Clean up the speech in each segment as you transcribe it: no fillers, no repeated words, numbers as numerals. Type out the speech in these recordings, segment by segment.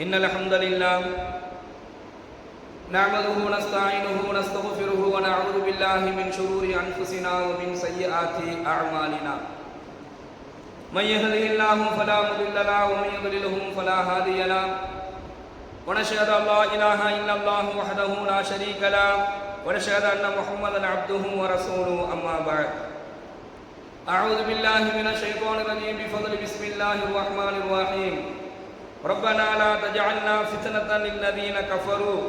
إن الحمد لله نعمده ونستعينه ونستغفره ونعوذ بالله من شرور أنفسنا ومن سيئات أعمالنا من يهده الله فلا مضل له ومن يضلله فلا هادي له ونشهد أن لا إله إلا الله وحده لا شريك له ونشهد أن محمدا عبده ورسوله أما بعد أعوذ بالله من الشيطان الرجيم بفضل بسم الله الرحمن الرحيم ربنا لا تجعلنا فتنة للذين كفروا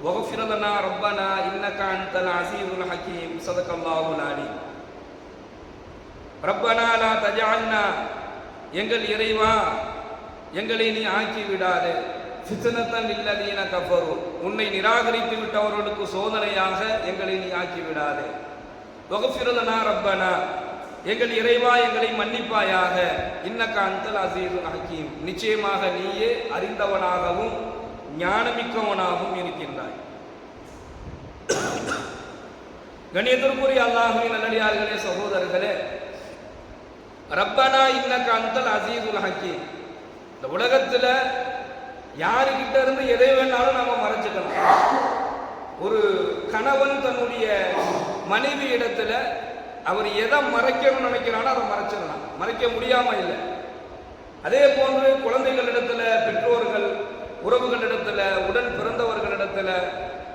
واغفر لنا ربنا إنك أنت العزيز الحكيم صدق الله العليم ربنا لا تجعلنا எங்கள் இறைவா எங்களை நீ ஆக்கி விடாதே ஃபித்னத்தன் லில்லதீன கஃபரு உன்னை நிராகரித்து விட்டவர்களுக்கு சோதனையாக எங்களை நீ ஆக்கி விடாதே வக்ஃபிர் லனா ரப்பனா எங்கள் இறைவா எங்களை மன்னிப்பாயாக இன்னக அன்தல் அஸீஸுல் ஹக்கீம் நிச்சயமாக நீயே அறிந்தவனாகவும் ஞானமிக்கவனாகவும் இருக்கின்றாய். கண்ணியத்திற்குரிய அல்லாஹ்வின் நல்லடியார்களே, சகோதரர்களே, ரப்பனா இன்னக அன்தல் அஸீஸுல் ஹக்கீம். இந்த உலகத்துல யாருக்கிட்ட இருந்து எதை வேணாலும் நாம மறைச்சுக்கலாம். ஒரு கணவன் தன்னுடைய மனைவி இடத்துல அவர் எதை மறைக்கணும்னு நினைக்கிறானோ அதை மறைச்சிடலாம், மறைக்க முடியாம இல்லை. அதே போன்று குழந்தைகளிடத்துல, பெற்றோர்கள், உறவுகளிடத்துல, உடன் பிறந்தவர்களிடத்துல,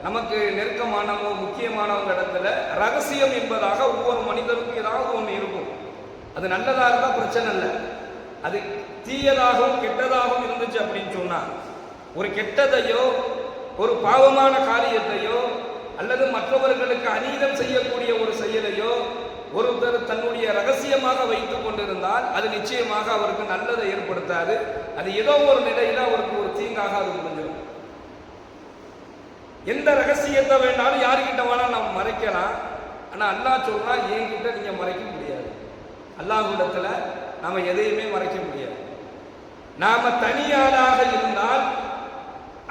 நமக்கு நெருக்கமானவங்க, முக்கியமானவங்க இடத்துல ரகசியம் என்பதாக ஒவ்வொரு மனிதனுக்கும் ஏதாவது ஒன்று இருக்கும். அது நல்லதாக இருந்தால் பிரச்சனை இல்லை. அது தீயதாகவும் கெட்டதாகவும் இருந்துச்சு அப்படின்னு சொன்னா, ஒரு கெட்டதையோ ஒரு பாவமான காரியத்தையோ அல்லது மற்றவர்களுக்கு அநீதம் செய்யக்கூடிய ஒரு செயலையோ ஒருத்தர் தன்னுடைய ரகசியமாக வைத்துக் கொண்டிருந்தால் அது நிச்சயமாக அவருக்கு நல்லதை ஏற்படுத்தாது. அது ஏதோ ஒரு நிலையில அவருக்கு ஒரு தீங்காக அது முடிஞ்சிடும். எந்த ரகசியத்தை வேண்டாலும் யாருக்கிட்ட வேணாலும் நாம் மறைக்கலாம். ஆனா அல்லாஹ் சொல்றா, என்கிட்ட நீங்க மறைக்க முடியாது. அல்லாஹ்விடத்துல நாம எதையுமே மறைக்க முடியாது. நாம தனியாளாக இருந்தால்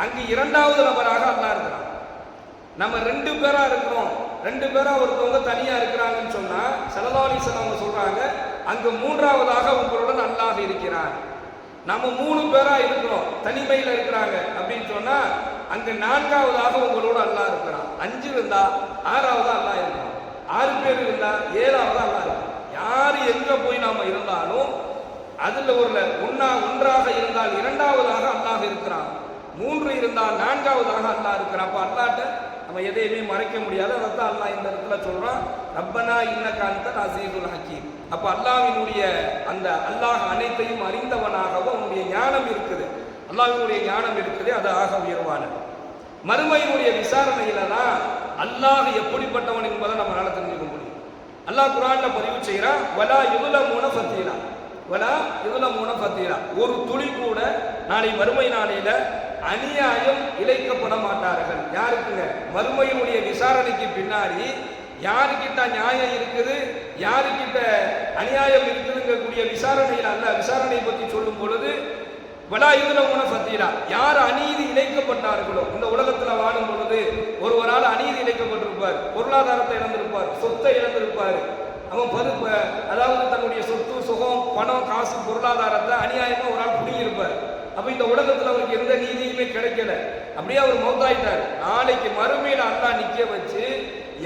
அங்கு இரண்டாவது நபராக அல்லாஹ் இருக்கிறான். நம்ம ரெண்டு பேரா இருக்கிறோம், ரெண்டு பேரா ஒருத்தவங்க தனியா இருக்கிறாங்கன்னு சொன்னா ஸல்லல்லாஹு அலைஹி வஸல்லம் அவங்க சொல்றாங்க, அங்கு மூன்றாவதாக உங்களுடன் அல்லாஹ் இருக்கிறான். நம்ம மூணு பேரா இருக்கிறோம், தனிமையில இருக்கிறாங்க அப்படின்னு சொன்னா அங்க நான்காவதாக உங்களோட அல்லாஹ் இருக்கிறான். 5 இருந்தா ஆறாவது அல்லாஹ் இருக்கிறான், 6 பேர் இருந்தா 7வது அல்லாஹ் இருக்கிறான். யாரு எங்க போய் நாம இருந்தாலும் அதுல ஒன்றாக இருந்தால் இரண்டாவதாக அல்லாஹ் இருக்கிறான், 3 இருந்தால் 4வதாக அல்லாஹ் இருக்கிறான். அப்ப அல்லாஹ்ட்ட நம்ம எதையுமே மறைக்க முடியாது. அதைத்தான் அல்லாஹ் இந்த இடத்துல சொல்றான், ரப்பனா இன்னக அன்தல் அஸீஸுல் ஹக்கீம். அப்ப அல்லாஹ்வினுடைய அந்த அல்லாஹ் அனைத்தையும் அறிந்தவனாகவும் அவனுடைய ஞானம் இருக்குது, அல்லாஹ்வினுடைய ஞானம் இருக்குது, அது ஆக உயர்வானது. மறுமையினுடைய விசாரணையில தான் அல்லாஹ் எப்படிப்பட்டவன் என்பதை நம்மளால தெரிஞ்சுக்க முடியும். அல்லாஹ் குர்ஆன்ல பதிவு செய்யறான், வலா யுலமுன ஃபதீலா, வலா யுலமுன ஃபதீலா, ஒரு துளி கூட நாளை மறுமை நாளையில அநியாயம் இழைக்கப்பட மாட்டார்கள். யாருக்குங்க? மறுமையினுடைய விசாரணைக்கு பின்னாடி யாருக்கிட்ட நியாயம் இருக்குது, யாருக்கிட்ட அநியாயம் இருக்குதுங்கக்கூடிய விசாரணையில் அல்ல. விசாரணை பற்றி சொல்லும் பொழுது வலா யுலமுன ஃபதீலா, யார் அநீதி இழைக்கப்பட்டார்களோ, இந்த உலகத்துல வாழும் பொழுது ஒருவரால் அநீதி இழைக்கப்பட்டிருப்பார், பொருளாதாரத்தை இழந்திருப்பார், சொத்தை இழந்திருப்பார், அவன் அதாவது தன்னுடைய சொத்து சுகம் பணம் காசு பொருளாதாரத்தை அநியாயமா ஒரு ஆள் புடிங்கிருப்பார். அப்ப இந்த உலகத்துல அவருக்கு எந்த நீதியுமே கிடைக்கல, அப்படியே அவர் மௌத்தாயிட்டார். நாளைக்கு மறுமையில அல்லாஹ் நிக்க வச்சு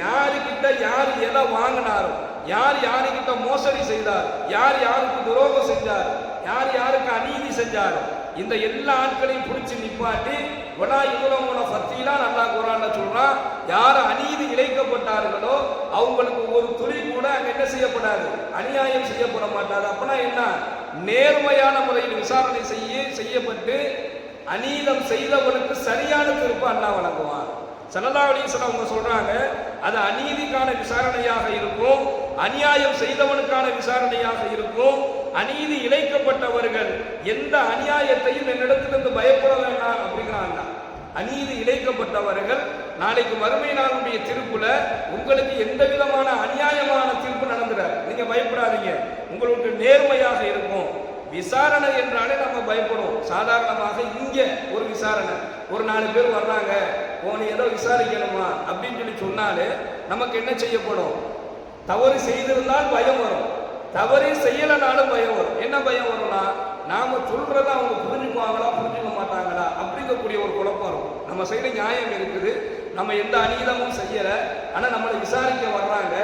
யாருக்கிட்ட யார் எதை வாங்கினாரோ, யார் யாருக்கிட்ட மோசடி செய்தார், யார் யாருக்கு துரோகம் செஞ்சார், யார் யாருக்கு அநீதி செஞ்சார், இந்த எல்லா ஆட்களையும் பிடிச்சு நிப்பாட்டி வலா யுலமுன ஃபதீலா அல்லாஹ் குர்ஆன்ல சொல்றான், யார் அநீதி இழைக்கப்பட்டார்களோ அவங்களுக்கு ஒரு துளி கூட அங்க என்ன செய்யப்படாது, அநியாயம் செய்யப்பட மாட்டாது. அப்பனா என்ன? நேர்மையான முறையில் விசாரணை செய்யப்பட்டு அநீதம் செய்தவனுக்கு சரியான தீர்ப்பு அல்லாஹ் வழங்குவான். ஸல்லல்லாஹு அலைஹி வஸல்லம் அவங்க சொல்றாங்க, அது அநீதிக்கான விசாரணையாக இருக்கும், அநியாயம் செய்தவனுக்கான விசாரணையாக இருக்கும். அநீதி இழைக்கப்பட்டவர்கள் எந்த அநியாயத்தையும் என்னிடத்திலிருந்து பயப்பட வேண்டாம் அப்படிங்கிறாங்க. அநீதி இழைக்கப்பட்டவர்கள் நாளைக்கு மறுமை நாளுடைய தீர்ப்புல உங்களுக்கு எந்த விதமான அநியாயமான தீர்ப்பு நடந்துடாது, நீங்க பயப்படாதீங்க, உங்களுக்கு நேர்மையாக இருக்கும். விசாரணை என்றாலே நம்ம பயப்படுவோம். சாதாரணமாக இங்க ஒரு விசாரணை, ஒரு 4 பேர் வர்றாங்க, நீ ஏதோ விசாரிக்கணுமா அப்படின்னு சொல்லி சொன்னாலே நமக்கு என்ன செய்யப்படும்? தவறு செய்திருந்தால் பயம் வரும், தவறே செய்யலனாலும் பயம் வரும். என்ன பயம் வரும்னா, நாம சொல்றத அவங்க புரிஞ்சுக்குவாங்களா புரிஞ்சுக்க மாட்டாங்களா நம்ம சைடு நியாயம் இருக்குது, நம்ம எந்த அநீதமும் செய்யலை, ஆனால் நம்மளை விசாரிக்க வர்றாங்க,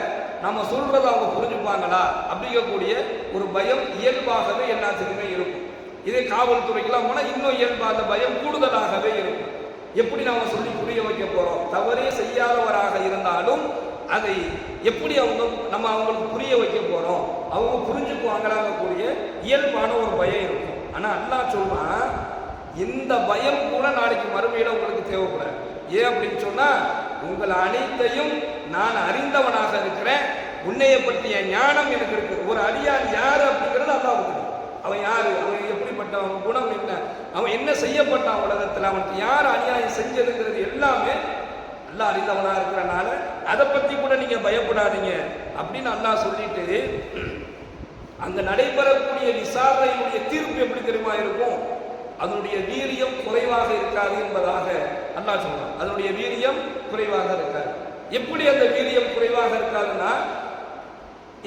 நம்ம சொல்றதை அவங்க புரிஞ்சுப்பாங்களா அப்படிங்கக்கூடிய ஒரு பயம் இயல்பாகவே எல்லாத்துக்குமே இருக்கும். இதே காவல்துறைக்கெல்லாம் போனால் இன்னும் இயல்பா அந்த பயம் கூடுதலாகவே இருக்கும். எப்படி நாம சொல்லி புரிய வைக்க போறோம்? தவறே செய்யாதவராக இருந்தாலும் அதை எப்படி நம்ம அவங்களுக்கு புரிய வைக்க போறோம், அவங்க புரிஞ்சுக்குவாங்களாங்கக்கூடிய இயல்பான ஒரு பயம் இருக்கும். ஆனா அல்லாஹ் சொல்றான், இந்த பயம் கூட நாளைக்கு மறுமையில உங்களுக்கு தேவைப்படாது. ஏன் அப்படின்னு சொன்னா, உங்கள் அனைத்தையும் நான் அறிந்தவனாக இருக்கிறேன், உன்னைய பற்றிய ஞானம் எனக்கு இருக்கு. ஒரு அடியான் யாரு அப்படிங்கிறது அல்லாஹ்வுக்கு தெரியும். அவன் யாரு, அவன் எப்படிப்பட்ட, அவன் குணம் என்ன, அவன் என்ன செய்யப்பட்டான் உலகத்தில், அவனுக்கு யார் அநியாயம் செஞ்சதுங்கிறது எல்லாமே அல்லாஹ் அறிந்தவனாக இருக்கிறனால அதை பற்றி கூட நீங்க பயப்படாதீங்க அப்படின்னு அல்லாஹ் சொல்லிட்டு, அங்க நடைபெறக்கூடிய விசாரணையினுடைய தீர்ப்பு எப்படி தெரியுமா இருக்கும்? அதனுடைய வீரியம் குறைவாக இருக்காது என்பதாக அல்லாஹ் சொல்றான். அதனுடைய வீரியம் குறைவாக இருக்காது. எப்படி அந்த வீரியம் குறைவாக இருக்காதுன்னா,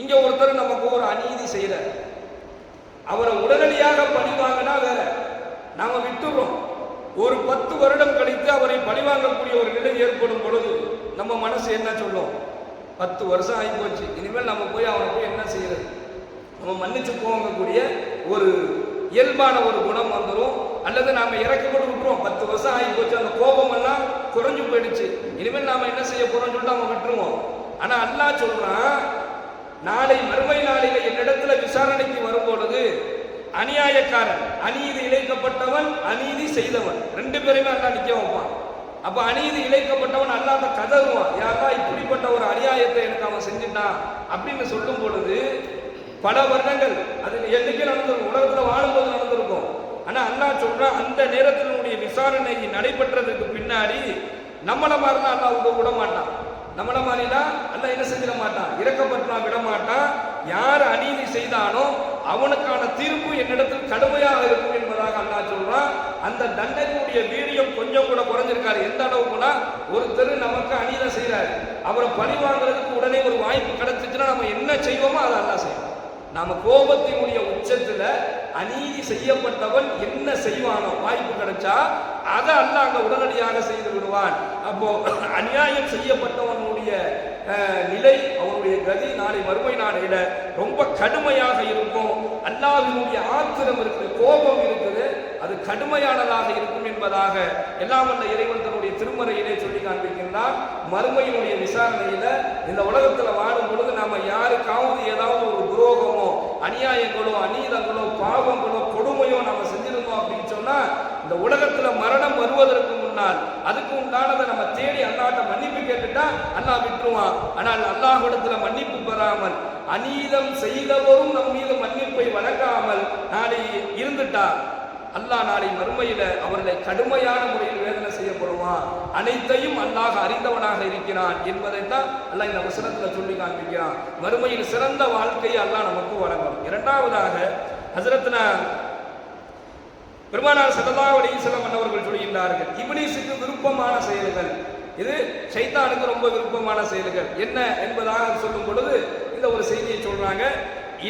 இங்க ஒருத்தர் நமக்கு ஒரு அநீதி செய்யற, அவரை உடனடியாக பழிவாங்கினா வேற, நாம விட்டுறோம். ஒரு 10 வருடம் கழித்து அவரை பழிவாங்கக்கூடிய ஒரு நிலை ஏற்படும் பொழுது நம்ம மனசு என்ன சொல்லும்? 10 வருஷம் ஆகி போச்சு, இனிமேல் நம்ம போய் அவனை போய் என்ன செய்யறது, நம்ம மன்னிச்சு போகக்கூடிய ஒரு இயல்பான ஒரு குணம் வந்துடும். அல்லது நாம இறக்கப்பட்டு விட்டுருவோம், 10 வருஷம் ஆகி போச்சு, அந்த கோபம் எல்லாம் குறைஞ்சு போயிடுச்சு, இனிமேல் நாம என்ன செய்ய போறோம்னு சொல்லிட்டு நம்ம விட்டுருவோம். ஆனா அல்லாஹ் சொல்றான், நாளை மறுமை நாளில என்னிடத்துல விசாரணைக்கு வரும் பொழுது அநியாயக்காரன், அநீதி இழைக்கப்பட்டவன், அநீதி செய்தவன், 2 பேருமே அல்லாஹ் நிக்க வைப்பான். அப்ப அநீதி இழைக்கப்பட்டவன் அல்லாஹ் கதறுவான், யாரா இப்படிப்பட்ட ஒரு அநியாயத்தை எனக்கு அவன் செஞ்சுட்டான் அப்படின்னு சொல்லும் பொழுது பல வருடங்கள் அது என்னைக்கு நடந்திருக்கும், உலகத்துல வாழும்போது நடந்திருக்கும். ஆனா அல்லாஹ் சொல்றான், அந்த நேரத்தினுடைய விசாரணை நடைபெற்றதுக்கு பின்னாடி நம்மள மாதிரி தான் அல்லாஹ் விட மாட்டான். நம்மள மாதிரிலாம் அல்லாஹ் என்ன செஞ்சிட மாட்டான், இறக்கப்பட்டு விட மாட்டான். யார் அநீதி செய்தானோ அவனுக்கான தீர்ப்பு என்னிடத்தில் கடுமையாக இருக்கும் என்பதாக அல்லாஹ் சொல்றான். அந்த தண்டனையுடைய வீரியம் கொஞ்சம் கூட குறைஞ்சிருக்காரு. எந்த அளவுக்குன்னா, ஒருத்தர் நமக்கு அநீதி செய்யறாரு, அவரை பழி வாங்குறதுக்கு உடனே ஒரு வாய்ப்பு கிடைச்சிச்சுன்னா நம்ம என்ன செய்வோமோ அதை அல்லாஹ் செய்வோம். நாம கோபத்தினுடைய உச்சத்துல அநீதி செய்யப்பட்டவன் என்ன செய்வானோ, வாய்ப்பு கிடைச்சா அதை அல்லாஹ் அங்க உடனடியாக செய்து விடுவான். அப்போ அநியாயம் செய்யப்பட்டவனுடைய நிலை, அவனுடைய கதி நாளை மறுமை நாளையில ரொம்ப கடுமையாக இருக்கும். அல்லாஹ்வினுடைய ஆத்திரம் இருக்குது, கோபம் இருக்குது, அது கடுமையானதாக இருக்கும் என்பதாக எல்லாம் வல்ல இறைவன் தன்னுடைய திருமறையிலே சொல்லி காண்பிக்கின்றான். மறுமையினுடைய விசாரணையில இந்த உலகத்துல வாழும் பொழுது நாம யாருக்காவது ஏதாவது ஒரு துரோகமோ, அநியாயங்களோ, அநீதங்களோ, பாவங்களோ, கொடுமையோ நாம செஞ்சிருந்தோம் அப்படின்னு சொன்னா, இந்த உலகத்துல மரணம் வருவதற்கு முன்னால் அதுக்கு உண்டானதை நம்ம தேடி அல்லாஹ்ட்ட மன்னிப்பு கேட்டுட்டா அல்லாஹ் விட்டுருவான். ஆனால் அல்லாஹ்விடத்துல மன்னிப்பு பெறாமல் அநீதம் செய்தவரும் நம் மீது மன்னிப்பை வழங்காமல் நாளை இருந்துட்டா அல்லாஹ் நாளை மறுமையில அவர்களை கடுமையான முறையில் வேதனை செய்யப்படுவான். அனைத்தையும் அல்லாஹ் அறிந்தவனாக இருக்கிறான் என்பதைத்தான் அல்லாஹ் இந்த வசனத்துல சொல்லி காண்பிக்கிறான். மறுமையில் சிறந்த வாழ்க்கையை அல்லாஹ் நமக்கு வழங்கும். இரண்டாவதாக ஹஸரத்னா பெருமானார் ஸல்லல்லாஹு அலைஹி வஸல்லம் அவர்கள் சொல்கின்றார்கள், இப்லீஸுக்கு விருப்பமான செயல்கள், இது ஷைத்தானுக்கு ரொம்ப விருப்பமான செயல்கள் என்ன என்பதாக சொல்லும் பொழுது இந்த ஒரு செய்தியை சொல்றாங்க.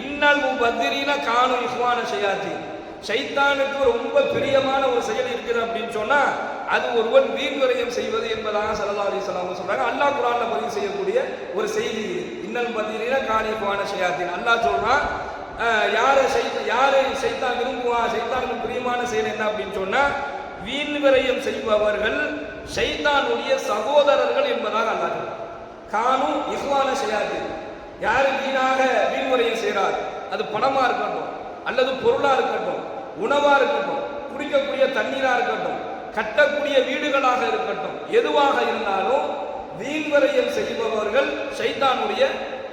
இன்னல் முபத்திரீன கானு இஹ்வான ஷயாத்தீன், ஷைத்தானுக்கு ரொம்ப பிரியமான ஒரு செயல் இருக்குது அப்படின்னு சொன்னா அது ஒருவன் வீண் விரயம் செய்வது என்பதாக ஸல்லல்லாஹு அலைஹி வஸல்லம் சொல்றாங்க. அல்லாஹ் குர்ஆன்ல பதிவு செய்யக்கூடிய ஒரு செய்தி. இன்னல் முபத்திரீன கானு இஹ்வான ஷயாத்தீன், அல்லாஹ் சொல்றான், யாரை ஷைத்தான் விரும்புவான், ஷைத்தானுக்கு பிரியமான செயல் என்ன அப்படின்னு சொன்னா, வீண் விரயம் செய்பவர்கள் ஷைத்தானுடைய சகோதரர்கள் என்பதாக அல்லாஹ் கானு இஹ்வான ஷயாத்தீன். யாரு வீணாக வீண் விரயம் செய்கிறார், அது பணமா இருக்கட்டும், அல்லது பொருளா இருக்கட்டும், உணவா இருக்கட்டும், குடிக்கக்கூடிய தண்ணீரா இருக்கட்டும், கட்டக்கூடிய வீடுகளாக இருக்கட்டும், எதுவாக இருந்தாலும் வீண் விரயம் செய்பவர்கள் ஷைத்தானுடைய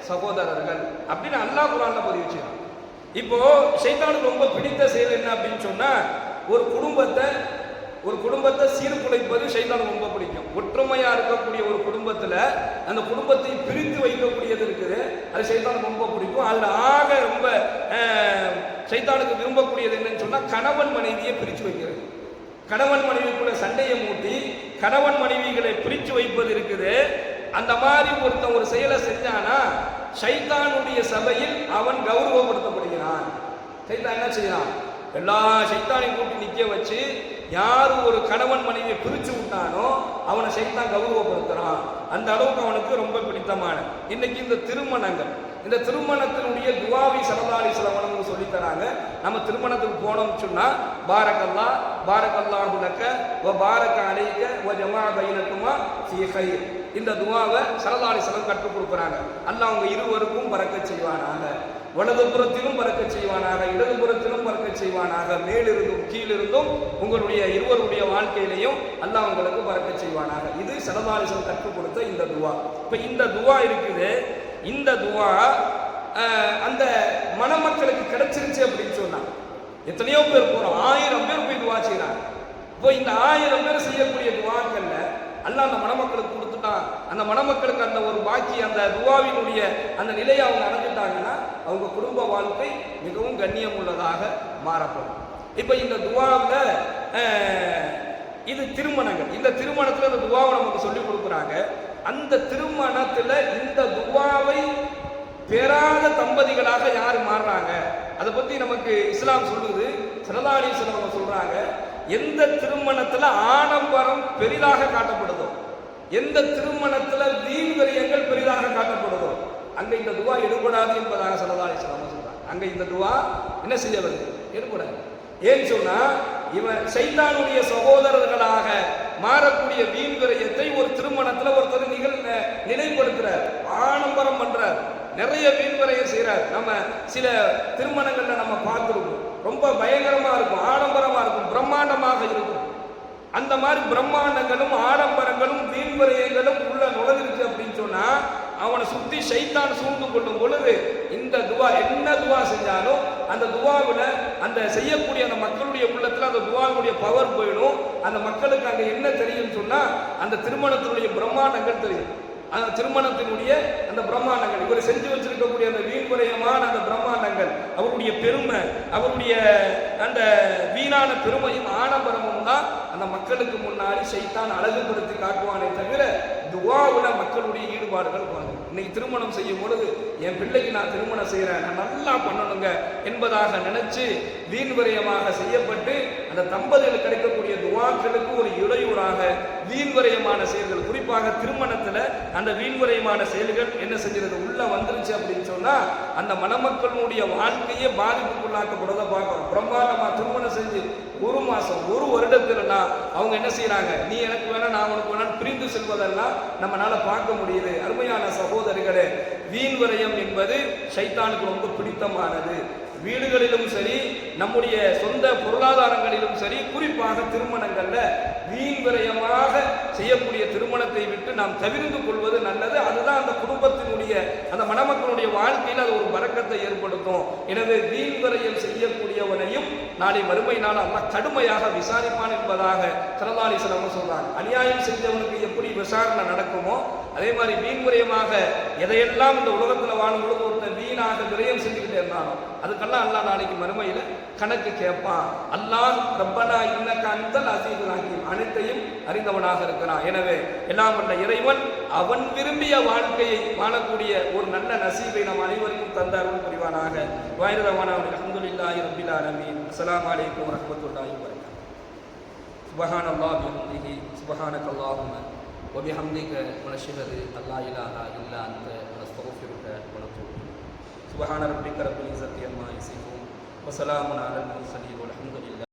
சகோதரர்கள் அப்படின்னு அல்லாஹ் குர்ஆன்ல பதிவு செய்யறான். இப்போ ஷைத்தானுக்கு ரொம்ப பிடித்த செயல் என்ன அப்படின்னு சொன்னா, ஒரு குடும்பத்தை சீர்குலைப்பது ஷைத்தானுக்கு ரொம்ப பிடிக்கும். ஒற்றுமையா இருக்கக்கூடிய ஒரு குடும்பத்துல அந்த குடும்பத்தை பிரித்து வைக்கக்கூடியது இருக்குது, அது ஷைத்தானுக்கு ரொம்ப பிடிக்கும். அதுல ஆக ரொம்ப ஷைத்தானுக்கு விரும்பக்கூடியது என்னன்னு சொன்னா, கணவன் மனைவியை பிரித்து வைக்கிறது. கணவன் மனைவிக்குள்ள சண்டையை மூட்டி கணவன் மனைவிகளை பிரித்து வைப்பது இருக்குது. அந்த மாதிரி ஒருத்தன் ஒரு செயலை செஞ்சானா ஷைத்தானுடைய சபையில் அவன் கௌரவப்படுத்தப்படுகிறான். ஷைத்தான் என்ன செய்யறான், எல்லா ஷைத்தானையும் கூட்டி நிக்க வச்சு யார் ஒரு கணவன் மனைவியை பிரிச்சு விட்டானோ அவனை ஷைத்தான் கௌரவப்படுத்துறான். அந்த அளவுக்கு அவனுக்கு ரொம்ப பிடித்தமான. இன்னைக்கு இந்த திருமணத்தினுடைய துஆவை ஸல்லல்லாஹு அலைஹி வஸல்லம் சொல்லி தராங்க. நம்ம திருமணத்துக்கு போனோம்னு சொன்னா பாரக்கல்லாஹு லக வ பாரக அலைக வ ஜமா பைனகுமா ஃபீ கைர், இந்த துஆவை ஸல்லல்லாஹு அலைஹி வஸல்லம் கற்றுக் கொடுக்குறாங்க. அல்லாஹ் அவங்க இருவருக்கும் பரக்கத் செய்வானாக, வலதுபுறத்திலும் பரக்கச் செய்வானாக, இடதுபுறத்திலும் பரக்கச் செய்வானாக, மேலிருந்தும் கீழிருந்தும் உங்களுடைய இருவருடைய வாழ்க்கையிலையும் அல்லாஹ் உங்களுக்கு பரக்கச் செய்வானாக. இது ஸல்லல்லாஹு அலைஹி வஸல்லம் கற்றுக் கொடுத்த இந்த துஆ. இப்ப இந்த துஆ இருக்குது, இந்த துஆ அந்த மணமக்களுக்கு கிடைச்சிருச்சு அப்படின்னு சொன்னா எத்தனையோ பேர் போறோம், 1000 பேர் போய் துஆ செய்யறாங்க. இப்போ இந்த 1000 பேர் செய்யக்கூடிய துஆக்கள்ல அல்லாஹ் அந்த மணமக்களுக்கு கொடுத்துட்டான். அந்த மணமக்களுக்கு அந்த ஒரு பாக்கி அந்த துஆவினுடைய அந்த நிலையை அவங்க அடைஞ்சிட்டாங்கன்னா அவங்க குடும்ப வாழ்க்கை மிகவும் கண்ணியம் உள்ளதாக மாறப்படும். இப்போ இந்த துஆவில் இது திருமணங்கள், இந்த திருமணத்தில் அந்த துஆவை நமக்கு சொல்லிக் கொடுக்குறாங்க. அந்த திருமணத்தில் இந்த துஆவை பெறாத தம்பதிகளாக யார் மாறுறாங்க அதை பற்றி நமக்கு இஸ்லாம் சொல்லுது. ஸல்லல்லாஹு அலைஹி வஸல்லம் சொல்றாங்க, எந்த திருமணத்தில் ஆடம்பரம் பெரிதாக காட்டப்படுதோ, எந்த திருமணத்தில் வீண் விரயங்கள் பெரிதாக காட்டப்படுதோ அங்கே இந்த துஆ எடுபடாது என்பதாக ஸல்லல்லாஹு அலைஹி வஸல்லம் சொல்றாங்க. அங்கே இந்த துஆ என்ன செய்யறது? எடுபடாது. ஏன்னு சொன்னா இவன் ஷைத்தானுடைய சகோதரர்களாக மாறக்கூடிய வீண் விரயத்தை ஒரு திருமணத்தில் ஒருத்தர் நிலைப்படுத்துறார், ஆடம்பரம் பண்றார், நிறைய வீண் விரயம் செய்யறார். நம்ம சில திருமணங்கள்ல நம்ம பார்த்துருக்கோம், ரொம்ப பயங்கரமா இருக்கும், ஆடம்பரமா இருக்கும், பிரம்மாண்டமாக இருக்கும். அந்த மாதிரி பிரம்மாண்டங்களும் ஆடம்பரங்களும் வீண் விரயங்களும் உள்ள நுழைஞ்சிருச்சு அப்படின்னு சொன்னா அவனை சுத்தி ஷைத்தான் சூழ்ந்து கொள்ளும் பொழுது இந்த துஆ என்ன துஆ செஞ்சாலும் அந்த துஆவில் அந்த செய்யக்கூடிய அந்த மக்களுடைய உள்ளத்துல அந்த துஆவுடைய பவர் போயிடும். அந்த மக்களுக்கு அங்க என்ன தெரியும் சொன்னா அந்த திருமணத்தினுடைய பிரம்மாண்டங்கள் தெரியும், அந்த திருமணத்தினுடைய அந்த பிரம்மாண்டங்கள், இவர் செஞ்சு வச்சிருக்கக்கூடிய அந்த வீண்குறையமான அந்த பிரம்மாண்டங்கள், அவருடைய பெருமை, அவருடைய அந்த வீணான பெருமையும் ஆடம்பரமும் தான் அந்த மக்களுக்கு முன்னாடி ஷைத்தான் அழகுபடுத்தி காட்டுவானே தவிர துஆவுல மக்களுடைய ஈடுபாடுகள் போகுது. இன்னைக்கு திருமணம் செய்யும் பொழுது என் பிள்ளைக்கு நான் திருமணம் செய்யறேன், நான் நல்லா பண்ணணுங்க என்பதாக நினைச்சு வீண் விரயமாக செய்யப்பட்டு அந்த தம்பதிகளுக்கு கிடைக்கக்கூடிய துஆக்களுக்கு ஒரு இடையூறாக வீண் விரயமான செயல்கள், குறிப்பாக திருமணத்துல அந்த வீண் விரயமான செயல்கள் என்ன செஞ்சிருது உள்ள வந்துருச்சு அப்படின்னு சொன்னா அந்த மணமக்களுடைய வாழ்க்கையே பாதிப்புக்குள்ளாக்கப்படுறத பார்க்கிறோம். பிரம்மாண்டமா திருமணம் செஞ்சு 1 மாசம் 1 வருடத்துலலாம் அவங்க என்ன செய்யறாங்க, நீ எனக்கு வேணா நான் உனக்கு வேணாம் பிரிந்து செல்வதெல்லாம் நம்மளால பார்க்க முடியுது. அருமையான சகோதரிகளே, வீண் விரயம் என்பது ஷைத்தானுக்கு ரொம்ப பிடித்தமானது. வீடுகளிலும் சரி, நம்முடைய சொந்த பொருளாதாரங்களிலும் சரி, குறிப்பாக திருமணங்கள்ல வீண் விரயமாக செய்யக்கூடிய திருமணத்தை விட்டு நாம் தவிர்த்து கொள்வது நல்லது. அதுதான் அந்த குடும்பத்தினுடைய அந்த மணமக்களுடைய வாழ்க்கையில் அது ஒரு பரக்கத்தை ஏற்படுத்தும். எனவே வீண் விரயம் செய்யக்கூடியவனையும் நாளை மறுமை நாள் அல்லாஹ் கடுமையாக விசாரிப்பான் என்பதாக ஸல்லல்லாஹு அலைஹி வஸல்லம் சொல்றாங்க. அநியாயம் செஞ்சவனுக்கு எப்படி விசாரணை நடக்குமோ அதே மாதிரி வீண் விரயமாக எதையெல்லாம் இந்த உலகத்தில் வாழும் பொழுது ஒருத்தன் வீணாக விரயம் செஞ்சுக்கிட்டே இருந்தாலும் அதுக்கெல்லாம் அல்லாஹ் நாளைக்கு மறுமையில கணக்கு கேட்பான். அல்லாஹ் ரப்பனா இன்னக அன்தல் அஸீஸுல் ஹகீம், அனைத்தையும் அறிந்தவனாக இருக்கிறான். எனவே எல்லாம் வல்ல இறைவன் அவன் விரும்பிய வாழ்க்கையை வாழக்கூடிய ஒரு நல்ல நசீபை நம் அனைவருக்கும் தந்த அருள் புரிவானாக. வாயிரதவான அல்ஹம்துலில்லாஹி ரப்பில் ஆலமீன். அஸ்ஸலாமு அலைக்கும் வரஹ்மத்துல்லாஹி வபரகாத்துஹு. சுப்ஹானல்லாஹி வபிஹம்திஹி சுப்ஹானக்கல்லாஹும்ம وبحمدك ونشهد أن لا إله إلا أنت ونستغفرك ونتوب إليك. سبحان ربك رب العزة عما يصفون وسلام على المرسلين والحمد لله.